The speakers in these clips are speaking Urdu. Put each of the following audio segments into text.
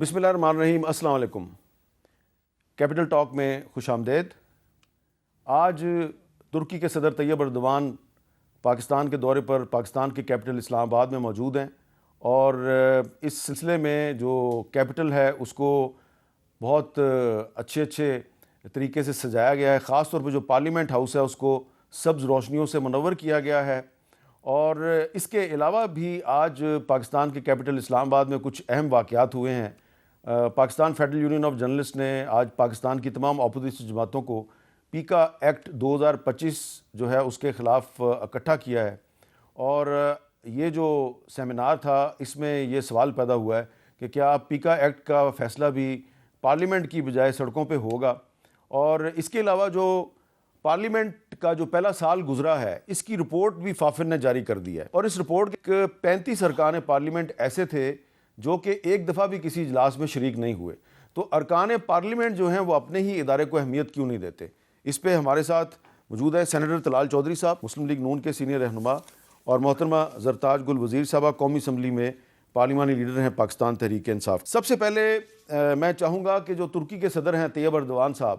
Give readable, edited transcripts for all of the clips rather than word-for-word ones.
بسم اللہ الرحمن الرحیم. السلام علیکم. کیپٹل ٹاک میں خوش آمدید. آج ترکی کے صدر طیب اردوان پاکستان کے دورے پر پاکستان کے کیپٹل اسلام آباد میں موجود ہیں، اور اس سلسلے میں جو کیپٹل ہے اس کو بہت اچھے طریقے سے سجایا گیا ہے. خاص طور پہ جو پارلیمنٹ ہاؤس ہے اس کو سبز روشنیوں سے منور کیا گیا ہے. اور اس کے علاوہ بھی آج پاکستان کے کیپٹل اسلام آباد میں کچھ اہم واقعات ہوئے ہیں. Pakistan federal union of journalist نے آج پاکستان کی تمام اپوزیشن جماعتوں کو پیکا ایکٹ 2025 جو ہے اس کے خلاف اکٹھا کیا ہے. اور یہ جو سیمینار تھا اس میں یہ سوال پیدا ہوا ہے کہ کیا پیکا ایکٹ کا فیصلہ بھی پارلیمنٹ کی بجائے سڑکوں پہ ہوگا. اور اس کے علاوہ جو پارلیمنٹ کا جو پہلا سال گزرا ہے اس کی رپورٹ بھی فافر نے جاری کر دی ہے. اور اس رپورٹ کے 35 ارکان پارلیمنٹ ایسے تھے جو کہ ایک دفعہ بھی کسی اجلاس میں شریک نہیں ہوئے. تو ارکان پارلیمنٹ جو ہیں وہ اپنے ہی ادارے کو اہمیت کیوں نہیں دیتے؟ اس پہ ہمارے ساتھ موجود ہے سینیٹر طلال چودھری صاحب، مسلم لیگ نون کے سینئر رہنما، اور محترمہ زرتاج گل وزیر صاحبہ، قومی اسمبلی میں پارلیمانی لیڈر ہیں پاکستان تحریک انصاف. سب سے پہلے میں چاہوں گا کہ جو ترکی کے صدر ہیں طیب اردوان صاحب،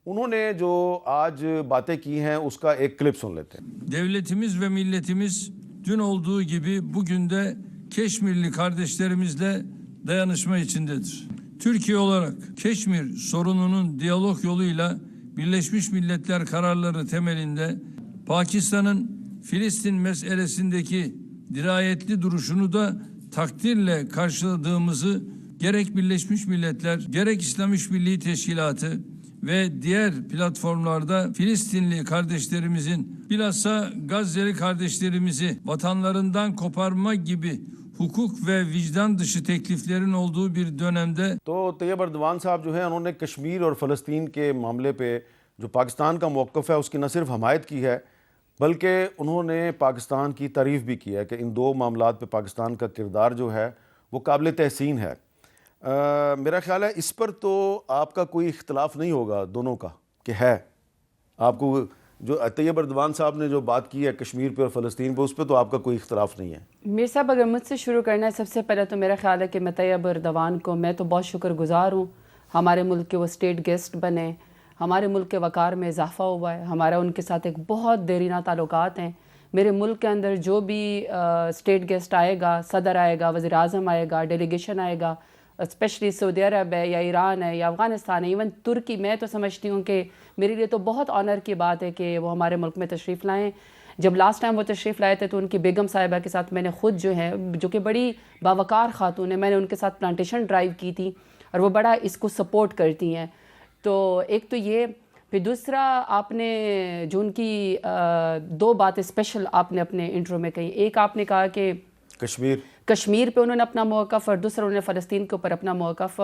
انہوں نے جو آج باتیں کی ہیں اس کا ایک کلپ سن لیتے ہیں. Devletimiz ve milletimiz dün olduğu gibi bugün de Keşmirli kardeşlerimizle dayanışma içindedir. Türkiye olarak Keşmir sorununun diyalog yoluyla Birleşmiş Milletler kararları temelinde Pakistan'ın Filistin meselesindeki dirayetli duruşunu da takdirle karşıladığımızı gerek Birleşmiş Milletler, gerek İslam İşbirliği Teşkilatı ve diğer platformlarda Filistinli kardeşlerimizin, bilhassa Gazze'li kardeşlerimizi vatanlarından koparma gibi hukuk ve vicdan dışı tekliflerin olduğu bir dönemde. تو طیب اردوان صاحب جو ہیں انہوں نے کشمیر اور فلسطین کے معاملے پہ جو پاکستان کا موقف ہے اس کی نہ صرف حمایت کی ہے بلکہ انہوں نے پاکستان کی تعریف بھی کی ہے کہ ان دو معاملات پہ پاکستان کا کردار جو ہے وہ قابل تحسین ہے. میرا خیال ہے اس پر تو آپ کا کوئی اختلاف نہیں ہوگا دونوں کا کہ ہے. آپ کو جو طیب اردوان صاحب نے جو بات کی ہے کشمیر پہ اور فلسطین پہ، اس پہ تو آپ کا کوئی اختلاف نہیں ہے. میر صاحب اگر مجھ سے شروع کرنا ہے، سب سے پہلے تو میرا خیال ہے کہ میں طیب اردوان کو میں تو بہت شکر گزار ہوں. ہمارے ملک کے وہ اسٹیٹ گیسٹ بنے، ہمارے ملک کے وقار میں اضافہ ہوا ہے، ہمارا ان کے ساتھ ایک بہت دیرینہ تعلقات ہیں. میرے ملک کے اندر جو بھی اسٹیٹ گیسٹ آئے گا، صدر آئے گا، وزیر اعظم آئے گا، ڈیلیگیشن آئے گا، اسپیشلی سعودی عرب ہے یا ایران ہے یا افغانستان ہے، ایون ترکی، میں تو سمجھتی ہوں کہ میرے لیے تو بہت آنر کی بات ہے کہ وہ ہمارے ملک میں تشریف لائیں. جب لاسٹ ٹائم وہ تشریف لائے تھے تو ان کی بیگم صاحبہ کے ساتھ میں نے خود جو ہے، جو کہ بڑی باوقار خاتون ہے، میں نے ان کے ساتھ پلانٹیشن ڈرائیو کی تھی اور وہ بڑا اس کو سپورٹ کرتی ہیں. تو ایک تو یہ، پھر دوسرا آپ نے جو ان کی دو باتیں اسپیشل آپ نے اپنے انٹرو میں کہی. ایک آپ نے کہا کہ کشمیر پہ انہوں نے اپنا موقف، اور دوسرا انہوں نے فلسطین کے اوپر اپنا موقف،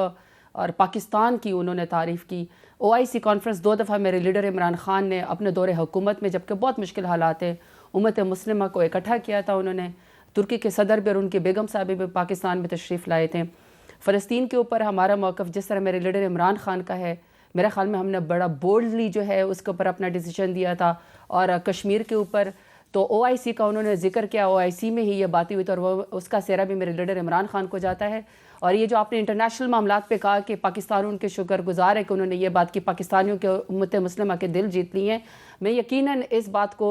اور پاکستان کی انہوں نے تعریف کی. OIC کانفرنس 2 دفعہ میرے لیڈر عمران خان نے اپنے دور حکومت میں، جبکہ بہت مشکل حالات ہیں، امت مسلمہ کو اکٹھا کیا تھا. انہوں نے ترکی کے صدر بھی اور ان کی بیگم صاحب بھی پاکستان میں تشریف لائے تھے. فلسطین کے اوپر ہمارا موقف جس طرح میرے لیڈر عمران خان کا ہے، میرا خیال میں ہم نے بڑا بولڈلی جو ہے اس کے اوپر اپنا ڈیسیجن دیا تھا. اور کشمیر کے اوپر تو OIC کا انہوں نے ذکر کیا، OIC میں ہی یہ باتیں ہوئی تھی، اور وہ اس کا سہرا بھی میرے لیڈر عمران خان کو جاتا ہے. اور یہ جو آپ نے انٹرنیشنل معاملات پہ کہا کہ پاکستان ان کے شکر گزار ہے کہ انہوں نے یہ بات کی، پاکستانیوں کے امت مسلمہ کے دل جیت لی ہیں. میں یقیناً اس بات کو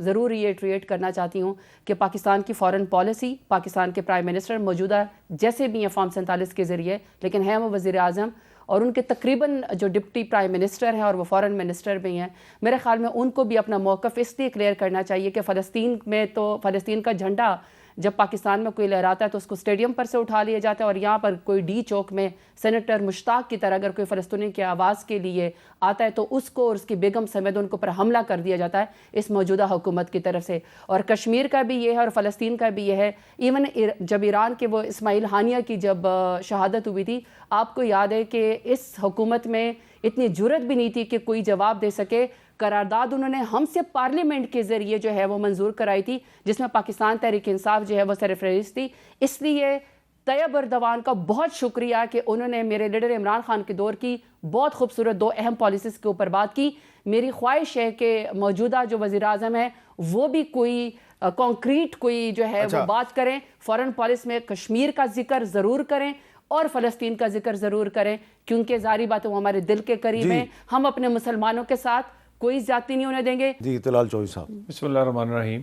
ضرور ریٹریٹ کرنا چاہتی ہوں کہ پاکستان کی فارن پالیسی، پاکستان کے پرائم منسٹر موجودہ جیسے بھی ہیں فارم 47 کے ذریعے، لیکن ہیں وہ وزیر اعظم، اور ان کے تقریباً جو ڈپٹی پرائم منسٹر ہیں اور وہ فارن منسٹر بھی ہیں. میرے خیال میں ان کو بھی اپنا موقف اس لیے کلیئر کرنا چاہیے کہ فلسطین میں تو فلسطین کا جھنڈا جب پاکستان میں کوئی لہراتا ہے تو اس کو اسٹیڈیم پر سے اٹھا لیا جاتا ہے، اور یہاں پر کوئی ڈی چوک میں سینیٹر مشتاق کی طرح اگر کوئی فلسطینی کی آواز کے لیے آتا ہے تو اس کو اور اس کی بیگم سمیت ان کو پر حملہ کر دیا جاتا ہے اس موجودہ حکومت کی طرف سے. اور کشمیر کا بھی یہ ہے اور فلسطین کا بھی یہ ہے. ایون جب ایران کے وہ اسماعیل ہانیہ کی جب شہادت ہوئی تھی، آپ کو یاد ہے کہ اس حکومت میں اتنی جرت بھی نہیں تھی کہ کوئی جواب دے سکے. قرارداد انہوں نے ہم سے پارلیمنٹ کے ذریعے جو ہے وہ منظور کرائی تھی، جس میں پاکستان تحریک انصاف جو ہے وہ سرفہرست تھی. اس لیے طیب اردوان کا بہت شکریہ کہ انہوں نے میرے لیڈر عمران خان کے دور کی بہت خوبصورت 2 اہم پالیسیز کے اوپر بات کی. میری خواہش ہے کہ موجودہ جو وزیر اعظم ہے وہ بھی کوئی کانکریٹ کوئی جو ہے وہ بات کریں، فارن پالیسی میں کشمیر کا ذکر ضرور کریں، اور فلسطین کا ذکر ضرور کریں کیونکہ ظاہری بات ہے وہ ہمارے دل کے قریب ہیں. ہم اپنے مسلمانوں کے ساتھ کوئی زیادتی نہیں ہونے دیں گے. جی طلال چوہدری صاحب. بسم اللہ الرحمن الرحیم.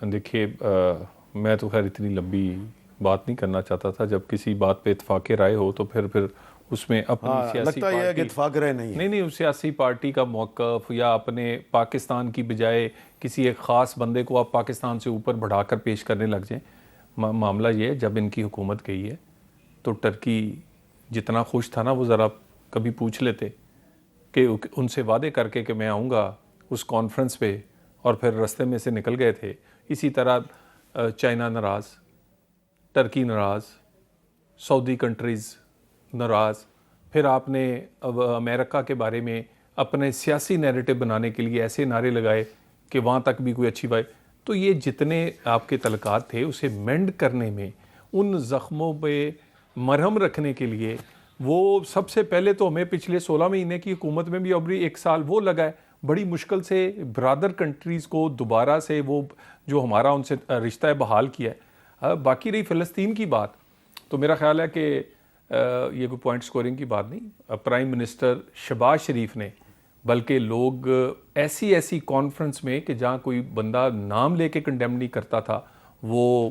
دیکھیے میں تو خیر اتنی لمبی بات نہیں کرنا چاہتا تھا. جب کسی بات پہ اتفاق رائے ہو تو پھر اس میں اپنی سیاسی لگتا ہے کہ اتفاق رائے نہیں سیاسی پارٹی کا موقف یا اپنے پاکستان کی بجائے کسی ایک خاص بندے کو آپ پاکستان سے اوپر بڑھا کر پیش کرنے لگ جائیں. معاملہ یہ ہے جب ان کی حکومت گئی ہے تو ٹرکی جتنا خوش تھا نا وہ ذرا کبھی پوچھ لیتے کہ ان سے وعدے کر کے کہ میں آؤں گا اس کانفرنس پہ اور پھر رستے میں سے نکل گئے تھے. اسی طرح چائنا ناراض، ٹرکی ناراض، سعودی کنٹریز ناراض. پھر آپ نے امریکہ کے بارے میں اپنے سیاسی نیریٹو بنانے کے لیے ایسے نعرے لگائے کہ وہاں تک بھی کوئی اچھی بات. تو یہ جتنے آپ کے تعلقات تھے اسے مینڈ کرنے میں، ان زخموں پہ مرہم رکھنے کے لیے وہ سب سے پہلے تو ہمیں پچھلے 16 مہینے کی حکومت میں بھی ابھی 1 سال وہ لگا ہے بڑی مشکل سے برادر کنٹریز کو دوبارہ سے وہ جو ہمارا ان سے رشتہ بحال کیا ہے. باقی رہی فلسطین کی بات تو میرا خیال ہے کہ یہ کوئی پوائنٹ سکورنگ کی بات نہیں. پرائم منسٹر شہباز شریف نے بلکہ لوگ ایسی کانفرنس میں کہ جہاں کوئی بندہ نام لے کے کنڈیم نہیں کرتا تھا وہ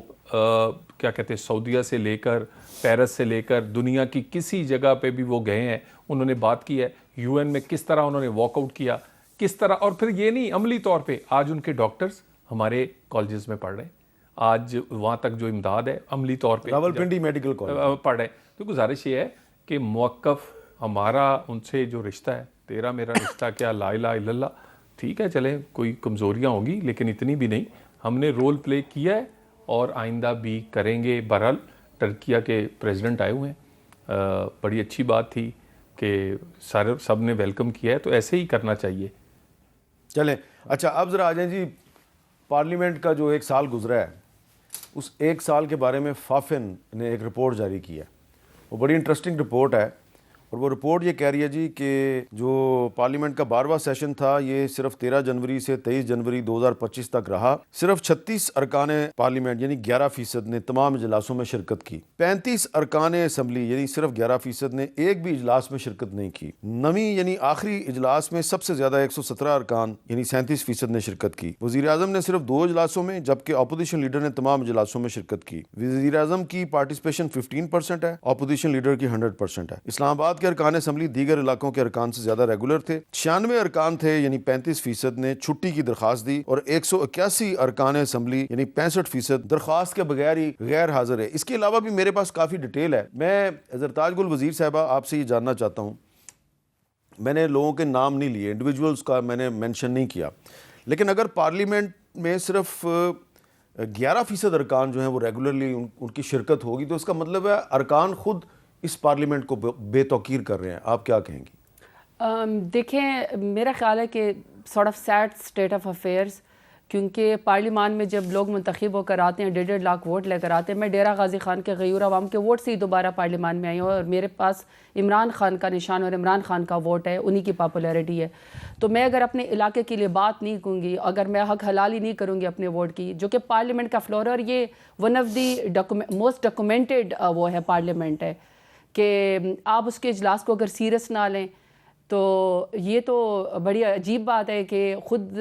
کیا کہتے ہیں سعودیہ سے لے کر پیرس سے لے کر دنیا کی کسی جگہ پہ بھی وہ گئے ہیں. انہوں نے بات کی ہے یو این میں کس طرح انہوں نے واک آؤٹ کیا کس طرح. اور پھر یہ نہیں عملی طور پہ آج ان کے ڈاکٹرز ہمارے کالجز میں پڑھ رہے ہیں. آج وہاں تک جو امداد ہے عملی طور پہ راولپنڈی میڈیکل کالج پڑھ رہے ہیں. تو گزارش یہ ہے کہ موقف ہمارا ان سے جو رشتہ ہے تیرا میرا رشتہ کیا لا الہ الا اللہ ٹھیک ہے چلیں کوئی کمزوریاں ہوں گی لیکن اتنی بھی نہیں. ہم نے رول پلے کیا ہے اور آئندہ بھی کریں گے. بہرحال ٹرکیہ کے پریزیڈنٹ آئے ہوئے ہیں بڑی اچھی بات تھی کہ سب نے ویلکم کیا ہے تو ایسے ہی کرنا چاہیے. چلیں اچھا اب ذرا آ جائیں جی. پارلیمنٹ کا جو 1 سال گزرا ہے اس 1 سال کے بارے میں فافن نے ایک رپورٹ جاری کی ہے. وہ بڑی انٹرسٹنگ رپورٹ ہے اور وہ رپورٹ یہ کہہ رہی ہے جی کہ جو پارلیمنٹ کا 12واں سیشن تھا یہ صرف 13 جنوری سے 23 جنوری 2025 تک رہا. صرف 36 ارکان پارلیمنٹ یعنی 11% نے تمام اجلاسوں میں شرکت کی. 35 ارکان اسمبلی یعنی صرف 11% نے ایک بھی اجلاس میں شرکت نہیں کی. نویں یعنی آخری اجلاس میں سب سے زیادہ 117 ارکان یعنی 37% نے شرکت کی. وزیر اعظم نے صرف 2 اجلاسوں میں جبکہ اپوزیشن لیڈر نے تمام اجلاسوں میں شرکت کی. وزیر اعظم کی پارٹیسپیشن 15% ہے، اپوزیشن لیڈر کی 100% ہے. اسلام آباد کے ارکان اسمبلی دیگر علاقوں کے ارکان سے زیادہ ریگولر تھے. 96 ارکان تھے یعنی 35% نے چھٹی کی درخواست دی اور 181 ارکان اسمبلی یعنی 65% درخواست کے بغیر ہی غیر حاضر ہے. اس کے علاوہ بھی میرے پاس کافی ڈیٹیل ہے. میں زرتاج گل وزیر صاحبہ آپ سے یہ جاننا چاہتا ہوں، میں نے لوگوں کے نام نہیں لیے، انڈیویجولز کا میں نے مینشن نہیں کیا، لیکن اگر پارلیمنٹ میں صرف 11% ارکان جو ہیں وہ ریگولرلی ان کی شرکت ہوگی تو اس کا مطلب ہے ارکان خود اس پارلیمنٹ کو بے توقیر کر رہے ہیں. آپ کیا کہیں گی؟ دیکھیں میرا خیال ہے کہ sort of sad state of affairs, کیونکہ پارلیمان میں جب لوگ منتخب ہو کر آتے ہیں 1.5 لاکھ ووٹ لے کر آتے ہیں. میں ڈیرہ غازی خان کے غیور عوام کے ووٹ سے ہی دوبارہ پارلیمان میں آئی ہوں اور میرے پاس عمران خان کا نشان اور عمران خان کا ووٹ ہے، انہی کی پاپولیرٹی ہے. تو میں اگر اپنے علاقے کے لیے بات نہیں کروں گی، اگر میں حق حلالی نہیں کروں گی اپنے ووٹ کی، جو کہ پارلیمنٹ کا فلور ہے اور یہ one of the most documented وہ ہے پارلیمنٹ ہے کہ آپ اس کے اجلاس کو اگر سیریس نہ لیں تو یہ تو بڑی عجیب بات ہے کہ خود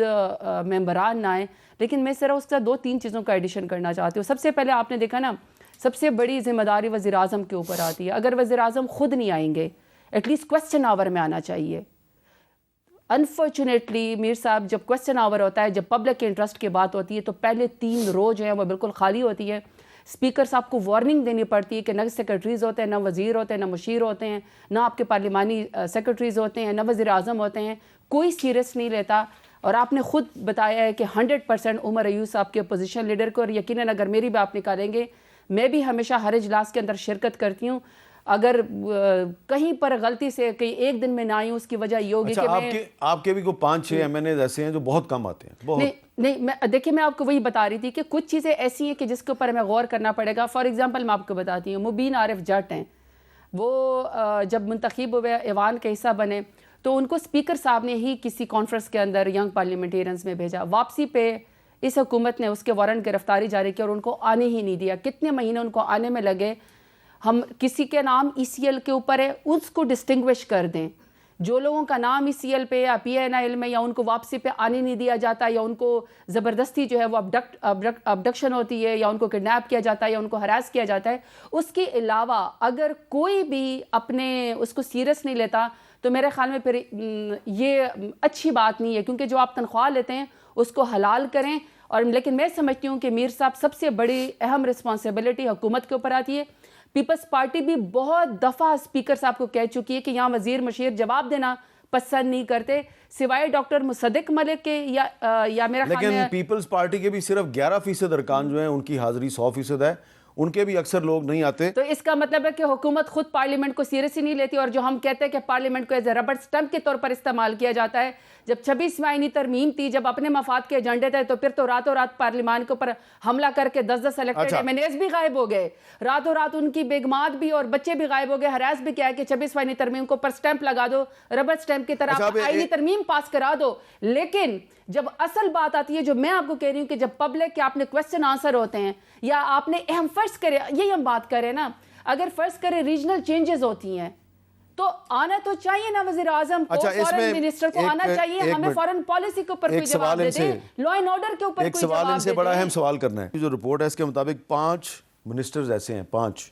ممبران نہ آئیں. لیکن میں صرف اس کا 2-3 چیزوں کا ایڈیشن کرنا چاہتی ہوں. سب سے پہلے آپ نے دیکھا نا سب سے بڑی ذمہ داری وزیر اعظم کے اوپر آتی ہے. اگر وزیر اعظم خود نہیں آئیں گے ایٹ لیسٹ کوسچن آور میں آنا چاہیے. انفارچونیٹلی میر صاحب جب کوسچن آور ہوتا ہے، جب پبلک انٹرسٹ کی بات ہوتی ہے تو پہلے 3 رو جو ہیں وہ بالکل خالی ہوتی ہے. اسپیکر صاحب کو وارننگ دینی پڑتی ہے کہ نہ سیکرٹریز ہوتے ہیں، نہ وزیر ہوتے ہیں، نہ مشیر ہوتے ہیں، نہ آپ کے پارلیمانی سیکرٹریز ہوتے ہیں، نہ وزیر اعظم ہوتے ہیں. کوئی سیریس نہیں لیتا. اور آپ نے خود بتایا ہے کہ 100% عمر ایوب صاحب کے اپوزیشن لیڈر کو، اور یقیناً اگر میری بھی آپ نکالیں گے میں بھی ہمیشہ ہر اجلاس کے اندر شرکت کرتی ہوں. اگر کہیں پر غلطی سے کہیں ایک دن میں نہ آئی ہوں اس کی وجہ یہ ہوگی کہ میں آپ کے بھی کوئی 5-6 ایم این اے ایسے ہیں جو بہت کم آتے ہیں. نہیں دیکھیں میں آپ کو وہی بتا رہی تھی کہ کچھ چیزیں ایسی ہیں کہ جس کے اوپر ہمیں غور کرنا پڑے گا. فار ایگزامپل میں آپ کو بتاتی ہوں، مبین عارف جٹ ہیں، وہ جب منتخب ہوئے ایوان کا حصہ بنے تو ان کو اسپیکر صاحب نے ہی کسی کانفرنس کے اندر ینگ پارلیمنٹیرینز میں بھیجا. واپسی پہ اس حکومت نے اس کے وارنٹ گرفتاری جاری کی اور ان کو آنے ہی نہیں دیا. کتنے مہینے ان کو آنے میں لگے. ہم کسی کے نام ECL کے اوپر ہے اس کو ڈسٹنگوش کر دیں. جو لوگوں کا نام ECL پہ یا PNIL میں یا ان کو واپسی پہ آنے نہیں دیا جاتا یا ان کو زبردستی جو ہے وہ ابڈکشن ہوتی ہے یا ان کو کڈنیپ کیا جاتا ہے یا ان کو ہراس کیا جاتا ہے, اس کے علاوہ اگر کوئی بھی اپنے اس کو سیریس نہیں لیتا تو میرے خیال میں پھر یہ اچھی بات نہیں ہے, کیونکہ جو آپ تنخواہ لیتے ہیں اس کو حلال کریں. اور لیکن میں سمجھتی ہوں کہ میر صاحب سب سے بڑی اہم رسپانسبلٹی حکومت کے اوپر آتی ہے. پیپلز پارٹی بھی بہت دفعہ اسپیکر صاحب کو کہہ چکی ہے کہ یہاں وزیر مشیر جواب دینا پسند نہیں کرتے سوائے ڈاکٹر مصدق ملک کے یا میرا خیال لیکن میں پیپلز پارٹی کے بھی صرف 11% ارکان جو ہیں ان کی حاضری 100% ہے, ان کے بھی اکثر لوگ نہیں آتے. تو اس کا مطلب ہے کہ حکومت خود پارلیمنٹ کو سیریس ہی نہیں لیتی, اور جو ہم کہتے ہیں کہ پارلیمنٹ کو ایز اے ربڑ سٹمپ کے طور پر استعمال کیا جاتا ہے. جب 26 آئینی ترمیم تھی, جب اپنے مفاد کے ایجنڈے تھے, تو پھر تو راتوں رات پارلیمان کے اوپر حملہ کر کے 10 الیکٹڈ MNAs بھی غائب ہو گئے, راتوں رات ان کی بیگمات بھی اور بچے بھی غائب ہو گئے. ہراس بھی کیا ہے کہ 26 آئینی ترمیم کو پر سٹمپ لگا دو, ربڑ سٹمپ کی طرح آئینی ترمیم پاس کرا دو. لیکن جب اصل بات آتی ہے, جو میں آپ کو کہہ رہی ہوں کہ جب پبلک کے آپ نے کویسچن آنسر ہوتے ہیں یا آپ نے اہم فرض کرے, یہی ہم بات کریں نا, اگر فرض کرے ریجنل چینجز ہوتی ہیں تو آنا تو چاہیے نا وزیر اعظم کو, فورن منسٹر کو آنا چاہیے, ہمیں فورن پالیسی کے اوپر کوئی جواب دے دیں, لا اینڈ آرڈر کے اوپر کوئی جواب دے دیں. ایک سوال ان سے بڑا اہم سوال کرنا ہے. جو رپورٹ ہے اس کے مطابق 5 منسٹرز ایسے ہیں, 5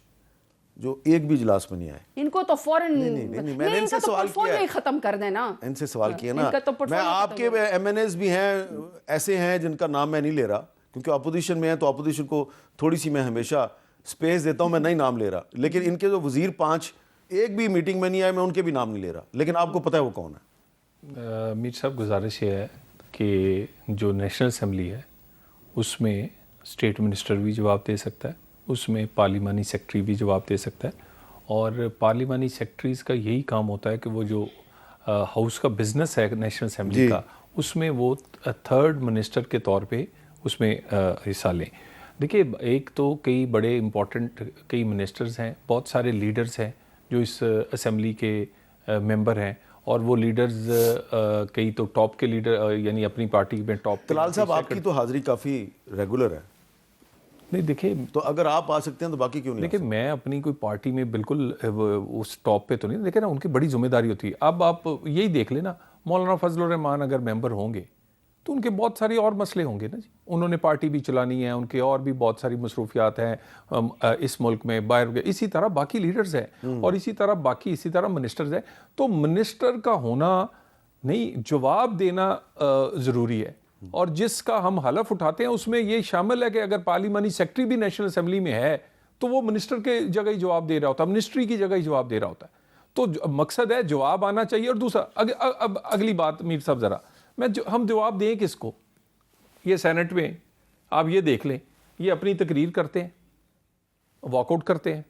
جو ایک بھی اجلاس میں نہیں آئے. ان کو تو فورن میں نے ان سے سوال کیا ہے, ختم کر دینا, ان سے سوال کیا نا. میں آپ کے MNAs بھی ہیں ایسے ہیں جن کا نام میں نہیں لے رہا کیونکہ اپوزیشن میں ہیں, تو اپوزیشن کو تھوڑی سی میں ہمیشہ سپیس دیتا ہوں, میں نہیں نام لے رہا. لیکن ان کے جو وزیر 5 ایک بھی میٹنگ میں نہیں آئے, میں ان کے بھی نام نہیں لے رہا, لیکن آپ کو پتہ ہے وہ کون ہے. میر صاحب گزارش یہ ہے کہ جو نیشنل اسمبلی ہے اس میں اسٹیٹ منسٹر بھی جواب دے سکتا ہے, اس میں پارلیمانی سیکٹری بھی جواب دے سکتا ہے, اور پارلیمانی سیکٹریز کا یہی کام ہوتا ہے کہ وہ جو ہاؤس کا بزنس ہے نیشنل اسمبلی کا, اس میں وہ 3rd منسٹر کے طور پہ اس میں حصہ لیں. دیکھیے, ایک تو کئی بڑے امپورٹنٹ کئی منسٹرز ہیں, بہت سارے لیڈرز ہیں جو اس اسمبلی کے ممبر ہیں, اور وہ لیڈرز کئی تو ٹاپ کے لیڈر یعنی اپنی پارٹی میں ٹاپ. طلال صاحب آپ کی تو حاضری کافی ریگولر ہے. نہیں دیکھیں, تو اگر آپ آ سکتے ہیں تو باقی کیوں نہیں؟ دیکھیں میں اپنی کوئی پارٹی میں بالکل اس ٹاپ پہ تو نہیں, دیکھیں نا ان کی بڑی ذمہ داری ہوتی ہے. اب آپ یہی دیکھ لیں نا, مولانا فضل الرحمان اگر ممبر ہوں گے تو ان کے بہت ساری اور مسئلے ہوں گے نا جی, انہوں نے پارٹی بھی چلانی ہے, ان کے اور بھی بہت ساری مصروفیات ہیں اس ملک میں باہر. اسی طرح باقی لیڈرز ہیں اور اسی طرح منسٹرز ہیں. تو منسٹر کا ہونا نہیں, جواب دینا ضروری ہے, اور جس کا ہم حلف اٹھاتے ہیں اس میں یہ شامل ہے کہ اگر پارلیمانی سیکٹری بھی نیشنل اسمبلی میں ہے تو وہ منسٹر کے جگہ ہی جواب دے رہا ہوتا ہے, منسٹری کی جگہ ہی جواب دے رہا ہوتا ہے. تو مقصد ہے جواب آنا چاہیے. اور دوسرا اب اگلی بات میر صاحب ذرا ہم جواب دیں کس کو؟ یہ سینٹ میں آپ یہ دیکھ لیں, یہ اپنی تقریر کرتے ہیں, واک آؤٹ کرتے ہیں,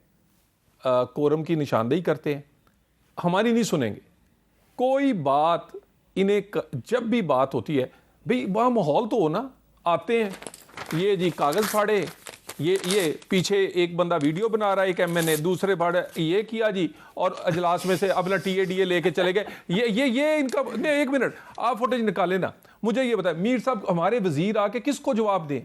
کورم کی نشاندہی کرتے ہیں, ہماری نہیں سنیں گے کوئی بات. انہیں جب بھی بات ہوتی ہے بھئی وہاں ماحول تو ہو نا, آتے ہیں یہ جی کاغذ پھاڑے, یہ پیچھے ایک بندہ ویڈیو بنا رہا ہے, ایک MNA دوسرے پھاڑے یہ کیا جی, اور اجلاس میں سے اپنا TADA لے کے چلے گئے. یہ ان کا ایک منٹ آپ فوٹیج نکالیں نا, مجھے یہ بتائیں میر صاحب ہمارے وزیر آ کے کس کو جواب دیں؟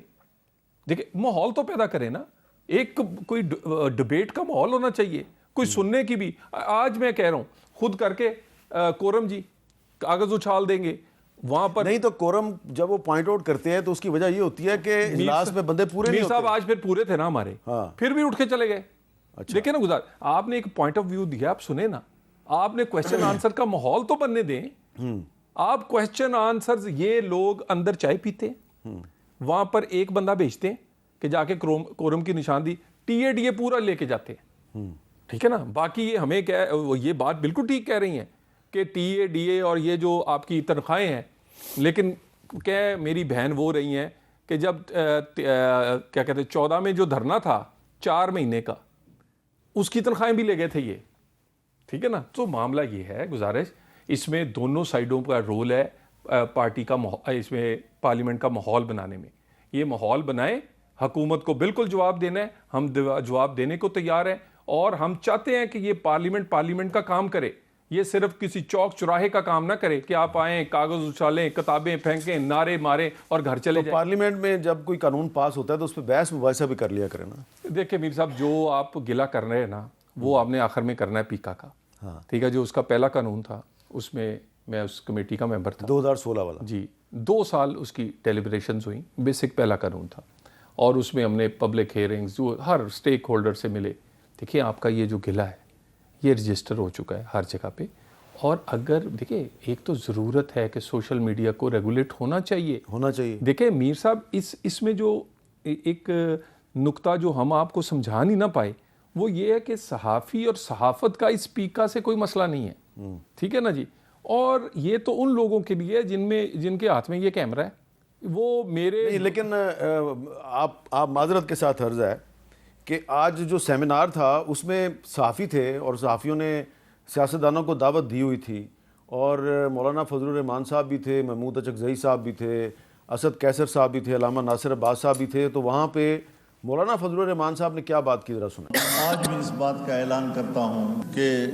دیکھیں ماحول تو پیدا کریں نا, ایک کوئی ڈبیٹ کا ماحول ہونا چاہیے, کوئی سننے کی بھی. آج میں کہہ رہا ہوں خود کر کے کورم جی کاغذ اچھال دیں گے وہاں پر. نہیں تو کورم جب وہ پوائنٹ آؤٹ کرتے ہیں تو اس کی وجہ یہ ہوتی ہے کہ اجلاس میں بندے پورے نہیں ہوتے. میر صاحب آج پھر پورے تھے نا ہمارے, پھر بھی اٹھ کے چلے گئے. دیکھیں نا گزار, آپ نے ایک پوائنٹ آف ویو دیا, آپ سنیں نا, آپ نے کویسچن آنسر کا ماحول تو بننے دیں. آپ کویسچن آنسر, یہ لوگ اندر چائے پیتے ہیں, وہاں پر ایک بندہ بھیجتے ہیں کہ جا کے کورم کی نشاندہی TADA پورا لے کے جاتے ہیں, ٹھیک ہے نا. باقی یہ ہمیں کیا یہ بات بالکل ٹھیک کہہ رہی ہیں کہ TADA اور یہ جو آپ کی تنخواہیں ہیں, لیکن کیا میری بہن وہ رہی ہیں کہ جب کیا کہتے ہیں 14 میں جو دھرنا تھا 4 مہینے کا, اس کی تنخواہیں بھی لے گئے تھے یہ, ٹھیک ہے نا. تو معاملہ یہ ہے, گزارش اس میں دونوں سائڈوں کا رول ہے پارٹی کا, اس میں پارلیمنٹ کا ماحول بنانے میں. یہ ماحول بنائیں, حکومت کو بالکل جواب دینا ہے, ہم جواب دینے کو تیار ہیں, اور ہم چاہتے ہیں کہ یہ پارلیمنٹ کا کام کرے. یہ صرف کسی چوک چراہے کا کام نہ کرے کہ آپ آئیں کاغذ اچھالیں کتابیں پھینکیں نعرے ماریں اور گھر چلے جائیں. پارلیمنٹ میں جب کوئی قانون پاس ہوتا ہے تو اس پہ بحث مباحثہ بھی کر لیا کریں نا. دیکھیں میر صاحب جو آپ گلہ کر رہے ہیں نا وہ آپ نے آخر میں کرنا ہے پیکا کا. ٹھیک ہے جو اس کا پہلا قانون تھا اس میں میں اس کمیٹی کا ممبر تھا 2016 والا. جی 2 سال اس کی ڈیلیبریشنز ہوئیں. بیسک پہلا قانون تھا اور اس میں ہم نے پبلک ہیئرنگز جو ہر اسٹیک ہولڈر سے ملے. دیکھیں آپ کا یہ جو گلہ ہے یہ رجسٹر ہو چکا ہے ہر جگہ پہ. اور اگر دیکھیں ایک تو ضرورت ہے کہ سوشل میڈیا کو ریگولیٹ ہونا چاہیے. دیکھیں میر صاحب اس میں جو ایک نقطہ جو ہم آپ کو سمجھا نہیں نہ پائے وہ یہ ہے کہ صحافی اور صحافت کا اس پیکا سے کوئی مسئلہ نہیں ہے. ٹھیک ہے نا جی. اور یہ تو ان لوگوں کے لیے جن کے ہاتھ میں یہ کیمرہ ہے وہ میرے لیکن آپ معذرت کے ساتھ عرض ہے کہ آج جو سیمینار تھا اس میں صحافی تھے اور صحافیوں نے سیاستدانوں کو دعوت دی ہوئی تھی اور مولانا فضل الرحمان صاحب بھی تھے, محمود اچکزئی صاحب بھی تھے, اسد کیسر صاحب بھی تھے, علامہ ناصر عباس صاحب بھی تھے. تو وہاں پہ مولانا فضل الرحمان صاحب نے کیا بات کی ذرا سنیں. آج میں اس بات کا اعلان کرتا ہوں کہ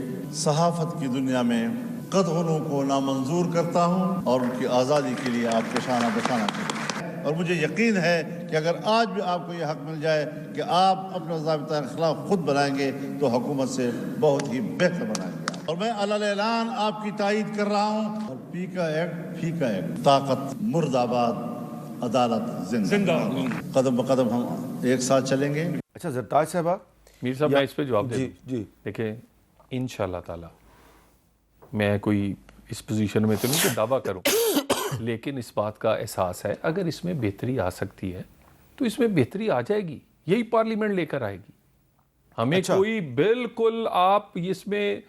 صحافت کی دنیا میں قدغنوں کو نامنظور کرتا ہوں اور ان کی آزادی کے لیے آپ کو شانہ بشانہ کرتا ہوں. اور مجھے یقین ہے کہ اگر آج بھی آپ کو یہ حق مل جائے کہ آپ اپنا ضابطۂ اخلاق خود بنائیں گے تو حکومت سے بہت ہی بہتر بنائیں گے. اور میں علی اعلان آپ کی تائید کر رہا ہوں. اور پیکا ایکٹ فیکا ایکٹ, طاقت مرد آباد, عدالت زندہ. قدم بقدم ہم ایک ساتھ چلیں گے. اچھا زرتاج صاحبہ میر صاحب میں اس پہ جواب دے دوں. جی دیکھیں انشاءاللہ تعالی میں کوئی اس پوزیشن میں تو نہیں کہ دعویٰ کروں لیکن اس بات کا احساس ہے اگر اس میں بہتری آ سکتی ہے تو اس میں بہتری آ جائے گی. یہی پارلیمنٹ لے کر آئے گی. ہمیں کوئی بالکل آپ اس میں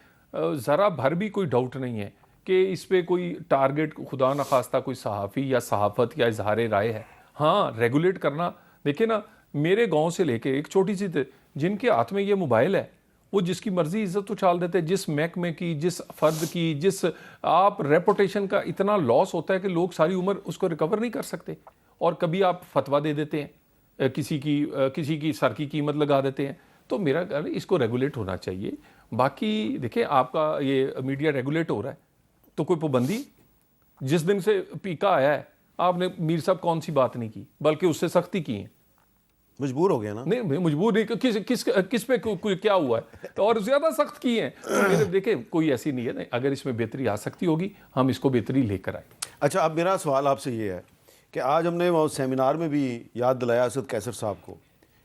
ذرا بھر بھی کوئی ڈاؤٹ نہیں ہے کہ اس پہ کوئی ٹارگٹ خدا نخواستہ کوئی صحافی یا صحافت یا اظہار رائے ہے. ہاں ریگولیٹ کرنا. دیکھیں نا میرے گاؤں سے لے کے ایک چھوٹی سی جن کے ہاتھ میں یہ موبائل ہے وہ جس کی مرضی عزت اچھال دیتے, جس محکمے کی, جس فرد کی, جس آپ ریپوٹیشن کا اتنا لاس ہوتا ہے کہ لوگ ساری عمر اس کو ریکور نہیں کر سکتے. اور کبھی آپ فتویٰ دے دیتے ہیں, کسی کی سر کی قیمت لگا دیتے ہیں. تو میرا خیال ہے اس کو ریگولیٹ ہونا چاہیے. باقی دیکھیں آپ کا یہ میڈیا ریگولیٹ ہو رہا ہے تو کوئی پابندی جس دن سے پیکا آیا ہے آپ نے میر صاحب کون سی بات نہیں کی بلکہ اس سے سختی کی ہے. مجبور ہو گیا نا. نہیں مجبور نہیں, کس پہ کیا ہوا ہے اور زیادہ سخت کی ہیں. میرے دیکھیں کوئی ایسی نہیں ہے. اگر اس میں بہتری آ سکتی ہوگی ہم اس کو بہتری لے کر آئیں. اچھا اب میرا سوال آپ سے یہ ہے کہ آج ہم نے وہ سیمینار میں بھی یاد دلایا اسد کیسر صاحب کو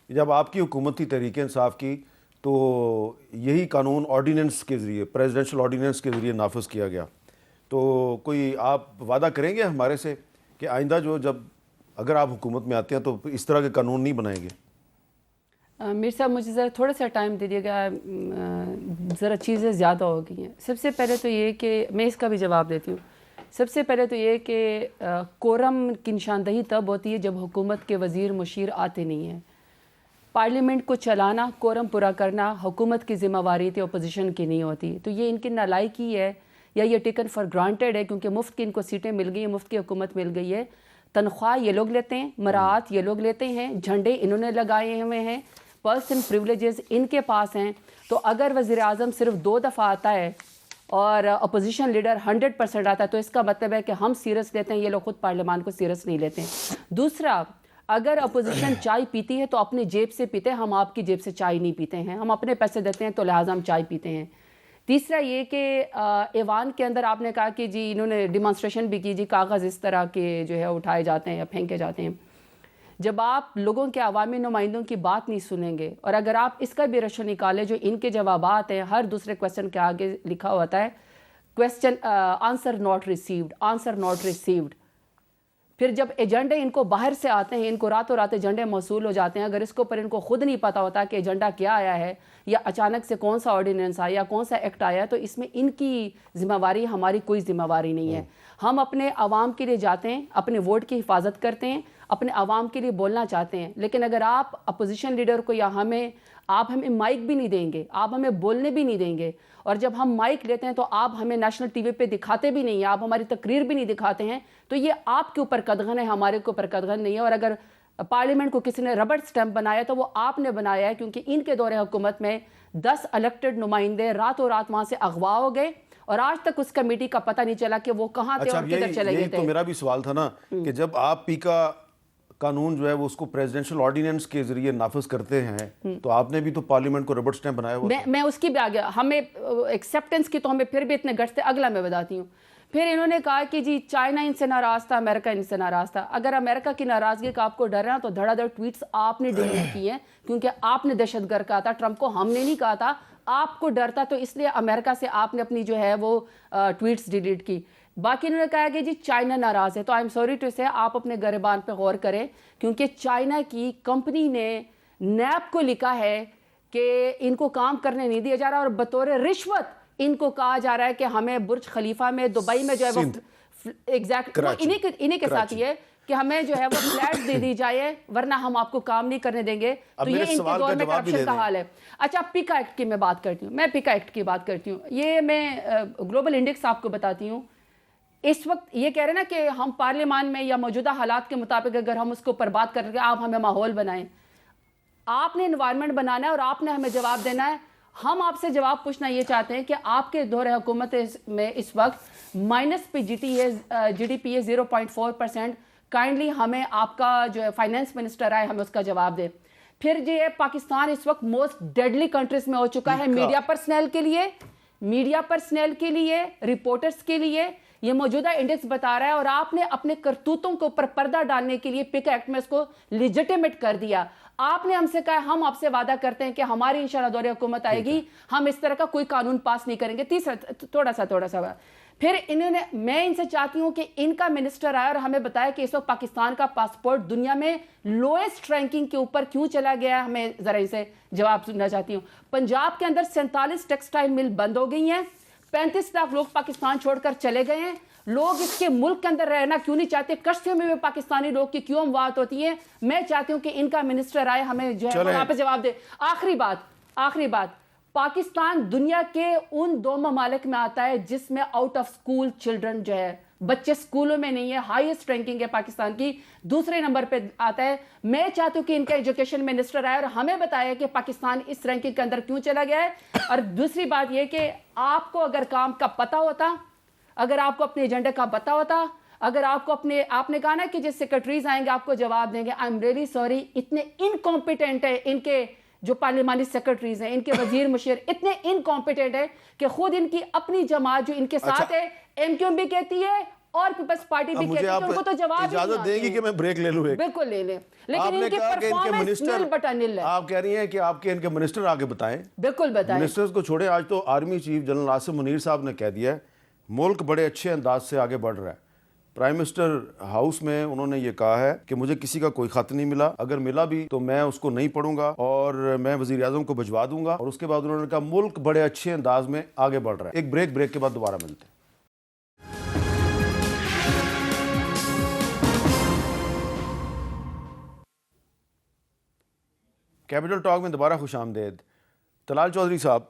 جب آپ کی حکومت تھی تحریک انصاف کی تو یہی قانون آرڈیننس کے ذریعے پریزیڈنشل آرڈیننس کے ذریعے نافذ کیا گیا. تو کوئی آپ وعدہ کریں گے ہمارے سے کہ آئندہ جب اگر آپ حکومت میں آتے ہیں تو اس طرح کے قانون نہیں بنائیں گے؟ میر صاحب مجھے ذرا تھوڑا سا ٹائم دے دیے گا, ذرا چیزیں زیادہ ہو گئی ہیں. سب سے پہلے تو یہ کہ میں اس کا بھی جواب دیتی ہوں. سب سے پہلے تو یہ کہ کورم کی نشاندہی تب ہوتی ہے جب حکومت کے وزیر مشیر آتے نہیں ہیں. پارلیمنٹ کو چلانا, کورم پورا کرنا حکومت کی ذمہ واری تھی, اپوزیشن کی نہیں ہوتی. تو یہ ان کی نالائکی ہے یا یہ ٹیکن فار گرانٹیڈ ہے کیونکہ مفت کی ان کو سیٹیں مل گئی ہیں, مفت کی حکومت مل گئی ہے. تنخواہ یہ لوگ لیتے ہیں, مراعات یہ لوگ لیتے ہیں, جھنڈے انہوں نے لگائے ہوئے ہیں, پرسن پریولیجز ان کے پاس ہیں. تو اگر وزیر اعظم صرف 2 دفعہ آتا ہے اور اپوزیشن لیڈر 100% آتا ہے تو اس کا مطلب ہے کہ ہم سیریس لیتے ہیں, یہ لوگ خود پارلیمان کو سیریس نہیں لیتے ہیں. دوسرا, اگر اپوزیشن چائے پیتی ہے تو اپنی جیب سے پیتے ہیں, ہم آپ کی جیب سے چائے نہیں پیتے ہیں, ہم اپنے پیسے دیتے ہیں تو لہٰذا ہم چائے پیتے ہیں. تیسرا یہ کہ ایوان کے اندر آپ نے کہا کہ جی انہوں نے ڈیمانسٹریشن بھی کی, جی کاغذ اس طرح کے جو ہے اٹھائے جاتے ہیں یا پھینکے جاتے ہیں. جب آپ لوگوں کے عوامی نمائندوں کی بات نہیں سنیں گے اور اگر آپ اس کا بھی رشو نکالیں جو ان کے جوابات ہیں ہر دوسرے کویسچن کے آگے لکھا ہوتا ہے question answer not received, answer not received. پھر جب ایجنڈے ان کو باہر سے آتے ہیں, ان کو راتوں رات ایجنڈے موصول ہو جاتے ہیں, اگر اس کے اوپر ان کو خود نہیں پتا ہوتا کہ ایجنڈا کیا آیا ہے یا اچانک سے کون سا آرڈیننس آیا یا کون سا ایکٹ آیا ہے, تو اس میں ان کی ذمہ واری, ہماری کوئی ذمہ واری نہیں ہے. ہم اپنے عوام کے لیے جاتے ہیں, اپنے ووٹ کی حفاظت کرتے ہیں, اپنے عوام کے لیے بولنا چاہتے ہیں. لیکن اگر آپ اپوزیشن لیڈر کو یا آپ ہمیں مائک بھی نہیں دیں گے, آپ ہمیں بولنے بھی نہیں دیں گے, اور جب ہم مائک لیتے ہیں تو آپ ہمیں نیشنل ٹی وی پہ دکھاتے بھی نہیں ہیں, آپ ہماری تقریر بھی نہیں دکھاتے ہیں, تو یہ آپ کے اوپر قدغن ہے, ہمارے کے اوپر قدغن نہیں ہے. اور اگر پارلیمنٹ کو کسی نے ربڑ سٹیمپ بنایا تو وہ آپ نے بنایا ہے, کیونکہ ان کے دور حکومت میں 10 الیکٹڈ نمائندے راتوں رات وہاں سے اغوا ہو گئے اور آج تک اس کمیٹی کا پتہ نہیں چلا کہ وہ کہاں تھے اور کدھر چلے گئے یہی تھے. تو میرا بھی سوال تھا نا کہ جب آپ پی کا قانون جو ہے وہ اس کو پریزیڈنشل آرڈیننس کے ذریعے نافذ کرتے ہیں تو آپ نے بھی تو پارلیمنٹ کو ربڑ سٹیمپ بنایا ہوا. میں اس کی بھی آگے ہمیں ایکسیپٹنس کی تو ہمیں پھر بھی اتنے گٹس تھے. اگلا میں بتاتی ہوں. پھر انہوں نے کہا کہ جی چائنا ان سے ناراض تھا, امریکہ ان سے ناراض تھا. اگر امریکہ کی ناراضگی کا آپ کو ڈر ہے تو دھڑا دھڑ ٹویٹس آپ نے ڈیلیٹ کی ہیں, کیونکہ آپ نے دہشت گرد کہا تھا ٹرمپ کو, ہم نے نہیں کہا تھا, آپ کو ڈر تھا, تو اس لیے امریکہ سے آپ نے اپنی جو ہے وہ ٹویٹس ڈیلیٹ کی. باقی انہوں نے کہا کہ جی چائنا ناراض ہے, تو آئی ایم سوری ٹو سے آپ اپنے گریبان پہ غور کریں, کیونکہ چائنا کی کمپنی نے نیب کو لکھا ہے کہ ان کو کام کرنے نہیں دیا جا رہا, اور بطور رشوت ان کو کہا جا رہا ہے کہ ہمیں برج خلیفہ میں دبئی میں جو ہے وہ ایگزیکٹ انہی کے ساتھ یہ کہ ہمیں جو ہے وہ فلیٹ دے دی جائے ورنہ ہم آپ کو کام نہیں کرنے دیں گے. تو یہ ان کے دور میں کرپشن کا حال ہے. اچھا پیکا ایکٹ کی میں بات کرتی ہوں, میں پیکا ایکٹ کی بات کرتی ہوں. یہ میں گلوبل انڈیکس آپ کو بتاتی ہوں. اس وقت یہ کہہ رہے ہیں نا کہ ہم پارلیمان میں یا موجودہ حالات کے مطابق اگر ہم اس کو اوپر بات کر کے آپ ہمیں ماحول بنائیں, آپ نے انوائرمنٹ بنانا ہے اور آپ نے ہمیں جواب دینا ہے. ہم آپ سے جواب پوچھنا یہ چاہتے ہیں کہ آپ کے دور حکومت میں اس وقت مائنس پہ جی ڈی پی ہے 0.4%. کائنڈلی ہمیں آپ کا جو ہے فائنینس منسٹر آئے ہمیں اس کا جواب دے. پھر جو ہے پاکستان اس وقت موسٹ ڈیڈلی کنٹریز میں ہو چکا ہے میڈیا پرسنل کے لیے, رپورٹرز کے لیے. یہ موجودہ انڈیکس بتا رہا ہے, اور آپ نے اپنے کرتوتوں کے اوپر پردہ ڈالنے کے لیے پک ایکٹ میں اس کو لیجیٹیمیٹ کر دیا. آپ نے ہم سے کہا ہم آپ سے وعدہ کرتے ہیں کہ ہماری انشاءاللہ دور حکومت آئے گی ہم اس طرح کا کوئی قانون پاس نہیں کریں گے. تیسرا تھوڑا سا پھر انہوں نے, میں ان سے چاہتی ہوں کہ ان کا منسٹر آیا اور ہمیں بتایا کہ اس وقت پاکستان کا پاسپورٹ دنیا میں لوئسٹ رینکنگ کے اوپر کیوں چلا گیا ہے. ہمیں ذرا ان سے جواب سننا چاہتی ہوں. پنجاب کے اندر 47 ٹیکسٹائل مل بند ہو گئی ہیں, 35 لاکھ لوگ پاکستان چھوڑ کر چلے گئے ہیں. لوگ اس کے ملک کے اندر رہنا کیوں نہیں چاہتے, کشتیوں میں پاکستانی لوگ کی کیوں اموات ہوتی ہیں. میں چاہتی ہوں کہ ان کا منسٹر آئے ہمیں جو ہے وہاں پہ جواب دے. آخری بات, پاکستان دنیا کے ان 2 ممالک میں آتا ہے جس میں آؤٹ آف سکول چلڈرن جو ہے بچے سکولوں میں نہیں ہے, ہائیسٹ رینکنگ ہے پاکستان کی, دوسرے نمبر پہ آتا ہے. میں چاہتی ہوں کہ ان کا ایجوکیشن منسٹر آئے اور ہمیں بتایا کہ پاکستان اس رینکنگ کے اندر کیوں چلا گیا ہے. اور دوسری بات یہ کہ آپ کو اگر کام کا پتہ ہوتا, اگر آپ کو اپنے ایجنڈے کا پتہ ہوتا, اگر آپ کو آپ نے کہا نا کہ جس سیکرٹریز آئیں گے آپ کو جواب دیں گے, آئی ایم ریئلی سوری, اتنے انکمپیٹنٹ ہے ان کے جو پارلیمانی سیکرٹریز ہیں, ان کے وزیر مشیر اتنے انکمپیٹنٹ ہے کہ خود ان کی اپنی جماعت جو ان کے ساتھ ہے ایم کیو ایم بھی کہتی ہے اور پیپلز پارٹی بھی کہتی ہے کہ ان کو تو جواب ہی نہیں اجازت دیں گی کہ میں بریک لے لوں. بالکل لے لیں, لیکن ان کی پرفارمنس نیل بٹا نیل ہے. آپ کہہ رہی ہیں کہ آپ کے ان کے منسٹر آگے بتائیں. بالکل بتائیں. منسٹرز کو چھوڑیں, آج تو army chief general Asim Munir صاحب نے کہہ دیا ہے ملک بڑے اچھے انداز سے آگے بڑھ رہا ہے. پرائم منسٹر ہاؤس میں انہوں نے یہ کہا ہے کہ مجھے کسی کا کوئی خط نہیں ملا, اگر ملا بھی تو میں اس کو نہیں پڑھوں گا اور میں وزیر اعظم کو بھجوا دوں گا. اور اس کے بعد انہوں نے کہا ملک بڑے اچھے انداز میں آگے بڑھ رہا ہے. ایک بریک کے بعد دوبارہ ملتے ہیں. کیپٹل ٹاک میں دوبارہ خوش آمدید. طلال چودھری صاحب,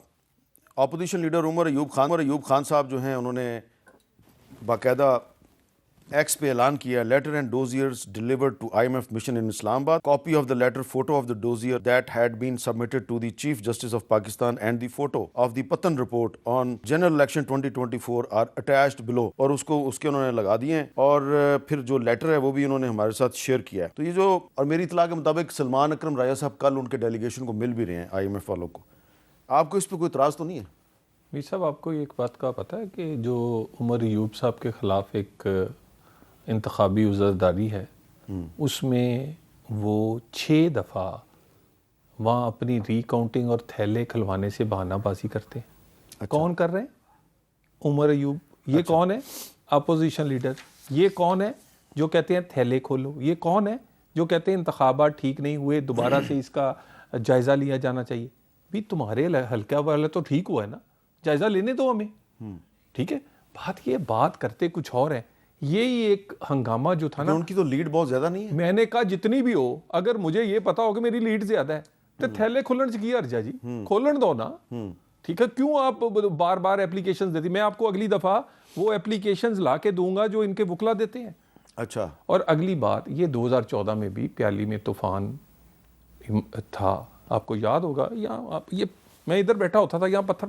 اپوزیشن لیڈر عمر ایوب خان صاحب جو ہیں انہوں نے باقاعدہ ایکس پہ اعلان کیا, letter and dossiers delivered to IMF mission in Islamabad, copy of the letter, photo of the dossier that had been submitted to the chief justice of Pakistan and the photo of the Pattan report on general election 2024 are attached below. اور اس کے انہوں نے لگا دیے ہیں, اور پھر جو لیٹر ہے وہ بھی انہوں نے ہمارے ساتھ شیئر کیا ہے. تو یہ جو, اور میری اطلاع کے مطابق سلمان اکرم راجہ صاحب کل ان کے ڈیلیگیشن کو مل بھی رہے ہیں IMF والوں کو. آپ کو اس پہ کوئی اعتراض تو نہیں ہے؟ میر صاحب آپ کو ایک بات کا پتہ ہے کہ جو عمر ایوب صاحب کے خلاف ایک انتخابی عذرداری ہے, اس میں وہ 6 دفعہ وہاں اپنی ری کاؤنٹنگ اور تھیلے کھلوانے سے بہانہ بازی کرتے ہیں. اچھا. کون کر رہے ہیں؟ عمر ایوب. یہ کون ہے؟ Opposition leader. یہ کون ہے جو کہتے ہیں تھیلے کھولو؟ یہ کون ہے جو کہتے ہیں انتخابات ٹھیک نہیں ہوئے, دوبارہ سے اس کا جائزہ لیا جانا چاہیے؟ بھی تمہارے حلقہ والا تو ٹھیک ہوا ہے نا, جائزہ لینے دو ہمیں. ٹھیک ہے, بات کرتے کچھ اور ہے. یہی ایک ہنگامہ جو تھا نا, ان کی تو لیڈ بہت زیادہ نہیں ہے. میں نے کہا جتنی بھی ہو, اگر مجھے یہ پتا ہو کہ میری لیڈ زیادہ ہے تو تھیلے کھولن سے کیا ارجا جی, کھولن دو نا. ٹھیک ہے, کیوں آپ بار بار اپلیکیشنز دیتی؟ میں آپ کو اگلی دفعہ وہ اپلیکیشنز لا کے دوں گا جو ان کے وکلا دیتے ہیں. اچھا. اور اگلی بات, یہ 2014 میں بھی پیالی میں طوفان تھا, آپ کو یاد ہوگا. یہاں یہ میں ادھر بیٹھا ہوتا تھا, یہاں پتھر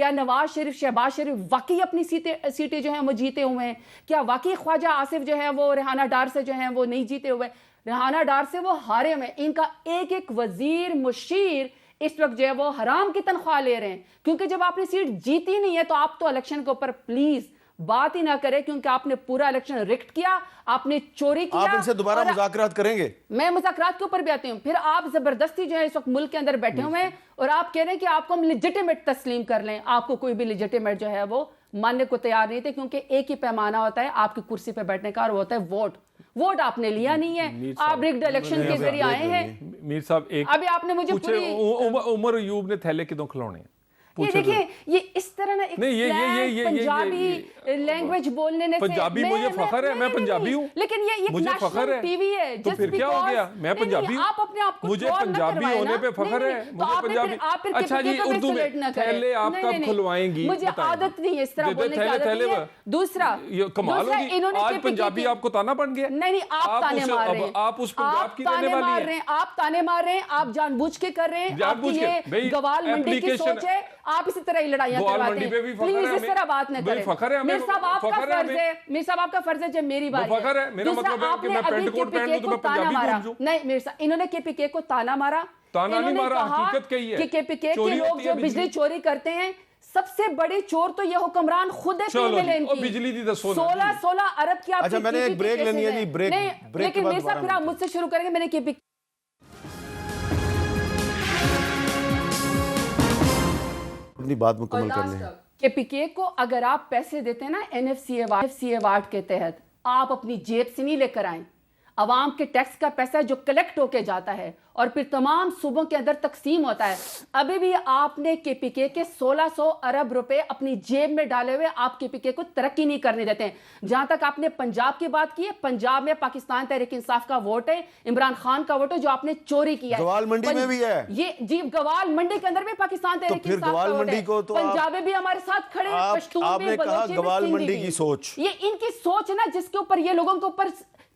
کیا نواز شریف شہباز شریف واقعی اپنی سیٹیں جو ہیں وہ جیتے ہوئے ہیں؟ کیا واقعی خواجہ آصف جو ہے وہ ریحانہ ڈار سے جو ہیں وہ نہیں جیتے ہوئے؟ ریحانہ ڈار سے وہ ہارے ہوئے. ان کا ایک ایک وزیر مشیر اس وقت جو ہے وہ حرام کی تنخواہ لے رہے ہیں, کیونکہ جب آپ نے سیٹ جیتی نہیں ہے تو آپ تو الیکشن کے اوپر پلیز بات ہی نہ کرے, کیونکہ آپ نے پورا الیکشن ریکٹ کیا, آپ نے چوری کیا. آپ ان سے دوبارہ مذاکرات کریں گے؟ میں مذاکرات کے اوپر بھی آتی ہوں. پھر آپ زبردستی جو ہے اس وقت ملک کے اندر بیٹھے ہوئے ہیں اور آپ کہہ رہے ہیں کہ آپ کو ہم لیجیٹیمیٹ تسلیم کر لیں. آپ کو کوئی بھی لیجیٹیمیٹ جو ہے وہ ماننے کو تیار نہیں تھے, کیونکہ ایک ہی پیمانہ ہوتا ہے آپ کی کرسی پہ بیٹھنے کا, اور وہ ہوتا ہے ووٹ. ووٹ آپ نے لیا نہیں ہے, آپ ریگڈ الیکشن کے ذریعے آئے ہیں. میر صاحب ایک ابھی آپ نے مجھے پوری عمر ایوب نے تھیلے کدوں کھلونے؟ یہ دیکھیں, یہ اس طرح نا ایک پنجابی لینگویج بولنے نے پنجابی مجھے فخر ہے, میں پنجابی ہوں, لیکن یہ مجھے فخر ہے. ٹی وی ہے, تو پھر کیا ہو گیا؟ میں پنجابی ہوں, آپ اپنے آپ کو مجھے پنجابی ہونے پہ فخر ہے, مجھے پنجابی. اچھا جی, اردو میں تھیلے آپ کب کھلوائیں گی؟ مجھے عادت نہیں ہے اس طرح بولنے کی, عادت نہیں ہے. دوسرا کمال ہوگی, آج پنجابی آپ کو تانا بن گیا. نہیں, آپ تانے مار رہے ہیں, آپ اس پنجاب کی رہنے والی ہیں, آپ تانے مار رہے ہیں, آپ جان بوجھ کے کر رہے ہیں. آپ کی یہ گوال منڈی کی سوچ ہے, آپ اسی طرح ہی لڑائیاں کرواتے ہیں. پلیز اس طرح بات نہ کریں. میر صاحب آپ کا فرض ہے, میر صاحب آپ کا فرض ہے جب میری باری ہے. دوسرا, آپ نے ابھی کے پی کے کو تانا مارا. نہیں میر صاحب, انہوں نے کے پی کے کو تانا مارا. تانا نہیں مارا, حقیقت کہی ہے کہ کے پی کے کے لوگ جو بجلی چوری کرتے ہیں, سب سے بڑے چور تو یہ حکمران خود ہے. بجلی دی دسو 16 ارب کی آپ. اچھا میں نے ایک بریک لینی ہے جی, بریک. لیکن میر صاحب پھر آپ مجھ سے شروع کریں گے. میں نے کے پی اپنی بات مکمل کر لیں. کے پی کے کو اگر آپ پیسے دیتے ہیں نا این ایف سی ایوارڈ کے تحت, آپ اپنی جیب سے نہیں لے کر آئیں. عوام کے ٹیکس کا پیسہ جو کلیکٹ ہو کے جاتا ہے اور پھر تمام صوبوں کے اندر تقسیم ہوتا ہے. ابھی بھی آپ نے کے پی کے 1600 ارب روپے اپنی جیب میں ڈالے ہوئے آپ کے پی کے کو ترقی نہیں کرنے دیتے ہیں. جہاں تک آپ نے پنجاب کی بات کی ہے, پنجاب میں پاکستان تحریک انصاف کا ووٹ ہے, عمران خان کا ووٹ ہے, جو آپ نے چوری کیا ہے. گوال منڈی میں بھی ہے یہ جی, گوال منڈی کے اندر بھی پاکستان تحریک انصاف کا ووٹ ہے. پنجابی بھی ہمارے ساتھ کھڑے ہیں, پشتون بھی, بلوچی بھی, گوال منڈی سندھی کی بھی. سوچ, یہ ان کی سوچ ہے نا, جس کے اوپر یہ لوگوں کے اوپر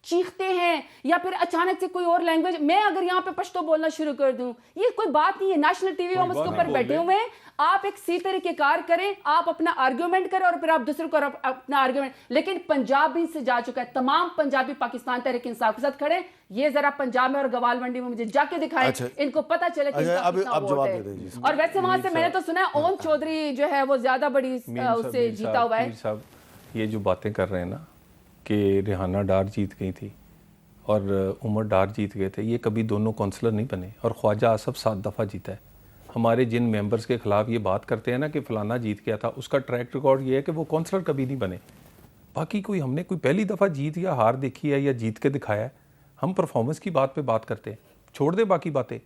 چیختے ہیں, یا پھر اچانک سے کوئی اور لینگویج. میں اگر یہاں پہ پشتو بولنا شروع کر دوں, یہ کوئی بات نہیں ہے. نیشنل ٹی وی ہم اس کے اوپر بیٹھے ہوئے ہیں. آپ ایک سی طریقے کار کریں, آپ اپنا آرگیومنٹ کریں, اور پھر آپ دوسرے کو اپنا آرگیومنٹ. لیکن پنجاب بھی سے جا چکا ہے, تمام پنجابی پاکستان تحریک انصاف کے ساتھ کھڑے. یہ ذرا پنجاب میں اور گوال منڈی میں مجھے جا کے دکھائیں, ان کو پتہ چلے کہ کتنا ووٹ ہے. اور ویسے وہاں سے میں نے تو سنا ہے اون چودھری جو ہے وہ زیادہ بڑی اس سے جیتا ہوا ہے. یہ جو باتیں کر رہے ہیں نا کہ ریحانہ ڈار جیت گئی تھی اور عمر ڈار جیت گئے تھے, یہ کبھی دونوں کونسلر نہیں بنے, اور خواجہ آصف 7 دفعہ جیتا ہے. ہمارے جن ممبرز کے خلاف یہ بات کرتے ہیں نا کہ فلانا جیت گیا تھا, اس کا ٹریک ریکارڈ یہ ہے کہ وہ کونسلر کبھی نہیں بنے. باقی کوئی ہم نے کوئی پہلی دفعہ جیت یا ہار دیکھی ہے یا جیت کے دکھایا ہے؟ ہم پرفارمنس کی بات پہ بات کرتے ہیں, چھوڑ دیں باقی باتیں.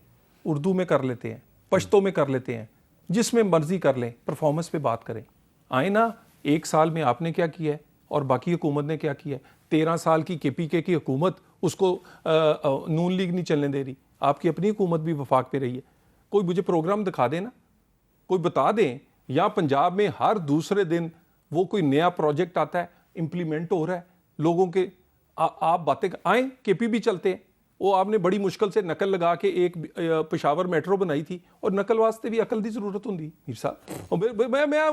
اردو میں کر لیتے ہیں, پشتو میں کر لیتے ہیں, جس میں مرضی کر لیں, پرفارمنس پہ بات کریں. آئیں نا, 1 سال میں آپ نے کیا کیا ہے اور باقی حکومت نے کیا کیا ہے. 13 سال کی کے پی کے کی حکومت, اس کو نون لیگ نہیں چلنے دے رہی. آپ کی اپنی حکومت بھی وفاق پہ رہی ہے. کوئی مجھے پروگرام دکھا دیں نا, کوئی بتا دیں. یا پنجاب میں ہر دوسرے دن وہ کوئی نیا پروجیکٹ آتا ہے, امپلیمنٹ ہو رہا ہے, لوگوں کے آپ باتیں آئیں. کے پی بھی چلتے ہیں, وہ آپ نے بڑی مشکل سے نقل لگا کے ایک پشاور میٹرو بنائی تھی, اور نقل واسطے بھی عقل دی ضرورت ہوندی میر صاحب.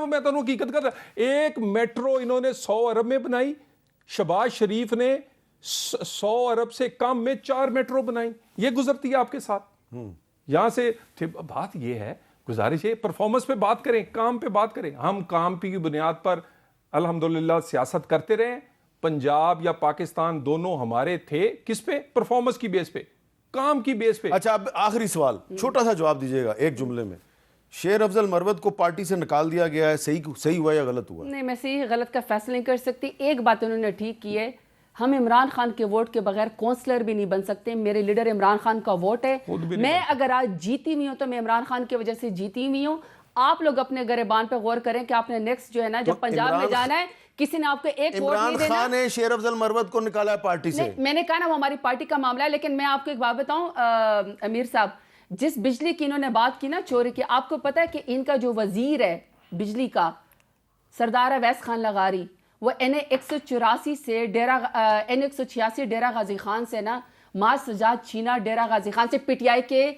میں تو حقیقت کر رہا, ایک میٹرو انہوں نے 100 ارب میں بنائی. شہباز شریف نے 100 ارب سے کم میں 4 میٹرو بنائی. یہ گزرتی ہے آپ کے ساتھ. یہاں سے بات یہ ہے, گزارش ہے پرفارمنس پہ بات کریں, کام پہ بات کریں. ہم کام کی بنیاد پر الحمدللہ سیاست کرتے رہے. پنجاب یا پاکستان دونوں ہمارے تھے کس پہ؟ پرفارمنس کی بیس پہ, کام کی بیس پہ. اچھا اب آخری سوال, چھوٹا سا جواب دیجیے گا ایک جملے میں. شیر افضل مروت کو پارٹی سے نکال دیا گیا ہے, صحیح ہوا یا غلط ہوا؟ نہیں, میں صحیح غلط کا فیصلہ نہیں کر سکتی. ایک بات انہوں نے ٹھیک کی ہے, ہم عمران خان کے ووٹ کے بغیر کونسلر بھی نہیں بن سکتے. میرے لیڈر عمران خان کا ووٹ ہے. میں اگر آج جیتی ہوئی ہوں تو میں عمران خان کی وجہ سے جیتی ہوئی ہوں. آپ لوگ اپنے گریبان پہ غور کریں کہ آپ نے نیکسٹ جو ہے نا, جب پنجاب میں جانا ہے, کسی نے آپ کو ایک ووٹ نہیں دینا. عمران خان نے شیر افضل مروت کو نکالا ہے پارٹی سے. میں نے کہا نا وہ ہماری پارٹی کا معاملہ ہے. لیکن میں آپ کو ایک بات بتاؤں امیر صاحب, جس بجلی کی انہوں نے بات کی نا چوری کی, آپ کو پتہ ہے کہ ان کا جو وزیر ہے بجلی کا, سردار اویس خان لغاری, وہ N184 سے N186 ڈیرہ غازی خان سے نا, ماز سجاد چھینا ڈیرہ غازی خان سے, پی ٹی آئی کے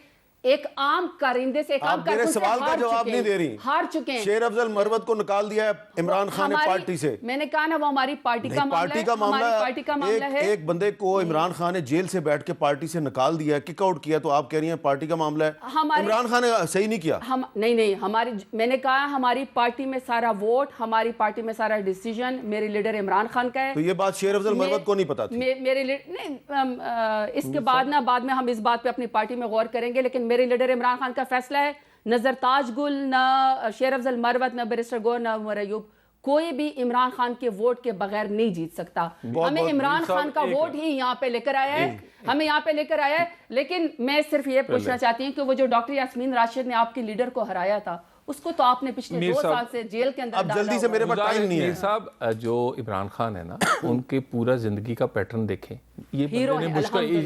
ایک عام کارندے سے ایک عام آپ میرے کارکن سے سوال کا ہار جواب چکے نہیں دے ہیں، رہی. ہار چکے ہیں. شیر افضل مروت کو نکال دیا ہے عمران خان نے پارٹی سے. میں نے کہا نا وہ ہماری پارٹی کا معاملہ پارٹی ہے، کا ہماری پارٹی کا معاملہ ہے. ایک بندے کو عمران خان نے جیل سے بیٹھ کے پارٹی سے نکال دیا، کک آؤٹ کیا، تو آپ کہہ رہی ہیں پارٹی کا معاملہ ہے. عمران خان نے صحیح نہیں کیا. نہیں ہماری، میں نے کہا ہماری پارٹی میں سارا ووٹ، ہماری پارٹی میں سارا ڈیسیجن میرے لیڈر عمران خان کا ہے. تو یہ بات شیر افضل مروت کو نہیں پتا تھی. میرے اس کے بعد بعد میں ہم اس بات پہ اپنی پارٹی میں غور کریں گے، لیکن میرے لیڈر عمران خان کا فیصلہ ہے. نہ زرتاج گل، نہ شیر افضل مروت، نہ بیرسٹر گور، نہ عمر ایوب، کوئی بھی عمران خان کے ووٹ کے بغیر نہیں جیت سکتا. ہمیں عمران خان کا ووٹ ہی یہاں پہ لے کر آیا ہے. لیکن میں صرف یہ پوچھنا چاہتی ہوں کہ وہ جو ڈاکٹر یاسمین راشد نے آپ کے لیڈر کو ہرایا تھا، اس کو تو آپ نے پچھلے 2 سال سے جیل کے اندر اب جلدی سے، میرے پاس ٹائم نہیں ہے. میر صاحب جو عمران خان ہے نا، ان کے پورا زندگی کا پیٹرن دیکھیں. یہ بندے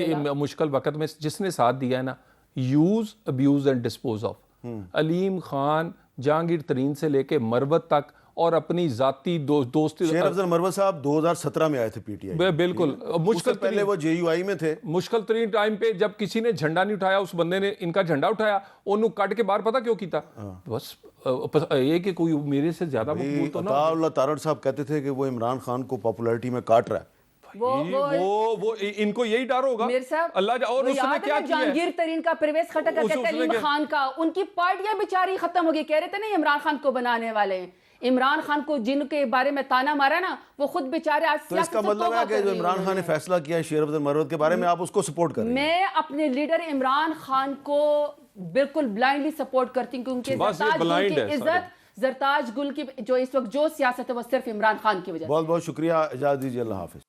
نے مشکل وقت میں جس نے ساتھ دیا ہے نا، use, abuse and dispose of. Aleem Khan, Jahangir Tareen سے لے کے مروت تک، اور اپنی ذاتی دوستی. شیر افضل مروت صاحب 2017 میں آئے تھے پی ٹی آئی. بالکل مشکل، پہلے وہ جے یو آئی میں تھے. مشکل ترین ٹائم پہ جب کسی نے جھنڈا نہیں اٹھایا، اس بندے نے ان کا جھنڈا اٹھایا، انہوں کٹ کے باہر. پتہ کیوں کیتا؟ بس یہ کہ کوئی میرے سے زیادہ مقبول تو نہ. عطا اللہ تارڑ صاحب کہتے تھے کہ وہ عمران خان کو پاپولیرٹی میں کاٹ رہا ہے. وہ ان کو یہی ڈر ہوگا. اللہ، اور اس نے کیا کیا؟ جہانگیر ترین کا، پرویز خٹک کا، کہتے ہیں علیم خان کا، ان کی پارٹیاں بیچاری ختم ہو گئی. کہہ رہے تھے نا عمران خان کو بنانے والے ہیں. عمران خان کو جن کے بارے میں تانا مارا نا، وہ خود بیچارے آج تو اس کا مطلب ہے کہ جو عمران خان نے فیصلہ کیا ہے شیر افضل مروت کے بارے میں، آپ اس کو سپورٹ کر رہے ہیں. میں اپنے لیڈر عمران خان کو بالکل بلائنڈلی سپورٹ کرتی ہوں، کیونکہ زرتاج گل کی عزت، زرتاج گل کی جو اس وقت جو سیاست ہے وہ صرف عمران خان کی وجہ سے. بہت بہت شکریہ، اجازت دیجیے، اللہ حافظ.